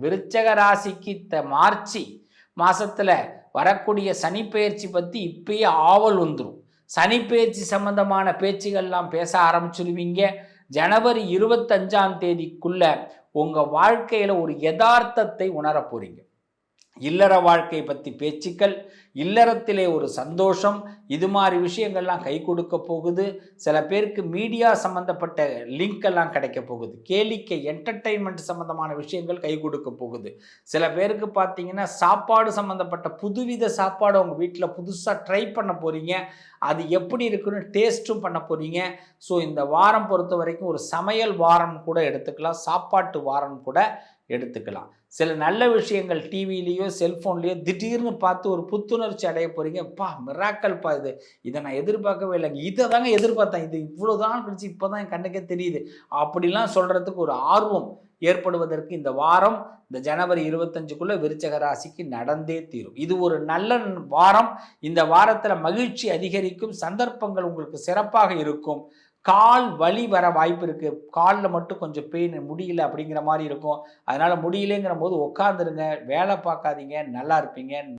விருச்சக ராசிக்கு மார்ச் மாசத்துல வரக்கூடிய சனிப்பெயர்ச்சி பற்றி இப்பயே ஆவல் வந்துடும். சனிப்பெயர்ச்சி சம்பந்தமான பேச்சுகள்லாம் பேச ஆரம்பிச்சிருவீங்க. ஜனவரி 25 உங்கள் வாழ்க்கையில் ஒரு யதார்த்தத்தை உணர போகிறீங்க. இல்லற வாழ்க்கை பற்றி பேச்சுக்கள், இல்லறத்திலே ஒரு சந்தோஷம், இது மாதிரி விஷயங்கள்லாம் கை கொடுக்க போகுது. சில பேருக்கு மீடியா சம்மந்தப்பட்ட லிங்க் எல்லாம் கிடைக்க போகுது. கேளிக்கை என்டர்டெயின்மெண்ட் சம்மந்தமான விஷயங்கள் கை கொடுக்க போகுது. சில பேருக்கு பார்த்தீங்கன்னா சாப்பாடு சம்மந்தப்பட்ட புதுவித சாப்பாடு உங்கள் வீட்டில் புதுசாக ட்ரை பண்ண போகிறீங்க. அது எப்படி இருக்குன்னு டேஸ்ட்டும் பண்ண போகிறீங்க. ஸோ இந்த வாரம் பொறுத்த வரைக்கும் ஒரு சமையல் வாரம் கூட எடுத்துக்கலாம், சாப்பாட்டு வாரம் கூட எடுத்துக்கலாம். சில நல்ல விஷயங்கள் டிவிலேயோ செல்ஃபோன்லேயோ திடீர்னு பார்த்து ஒரு புத்துணர்ச்சி அடைய போகிறீங்க. மிராக்கல்ப்பா இதை நான் எதிர்பார்க்கவே இல்லைங்க, இதை தாங்க எதிர்பார்த்தேன், இது இவ்வளோதான் கழிச்சு இப்போ தான் என் கண்ணுக்கே தெரியுது அப்படிலாம் சொல்கிறதுக்கு ஒரு ஆர்வம் ஏற்படுவதற்கு இந்த வாரம், இந்த ஜனவரி 25 விருச்சக ராசிக்கு நடந்தே தீரும். இது ஒரு நல்ல வாரம். இந்த வாரத்தில் மகிழ்ச்சி அதிகரிக்கும், சந்தர்ப்பங்கள் உங்களுக்கு சிறப்பாக இருக்கும். கால் வலி வர வாய்ப்பு இருக்குது. காலில் மட்டும் கொஞ்சம் பெயின், முடியல அப்படிங்கிற மாதிரி இருக்கும். அதனால் முடியலைங்கிற போது உட்காந்துருங்க, வேலை பார்க்காதீங்க, நல்லா இருப்பீங்க.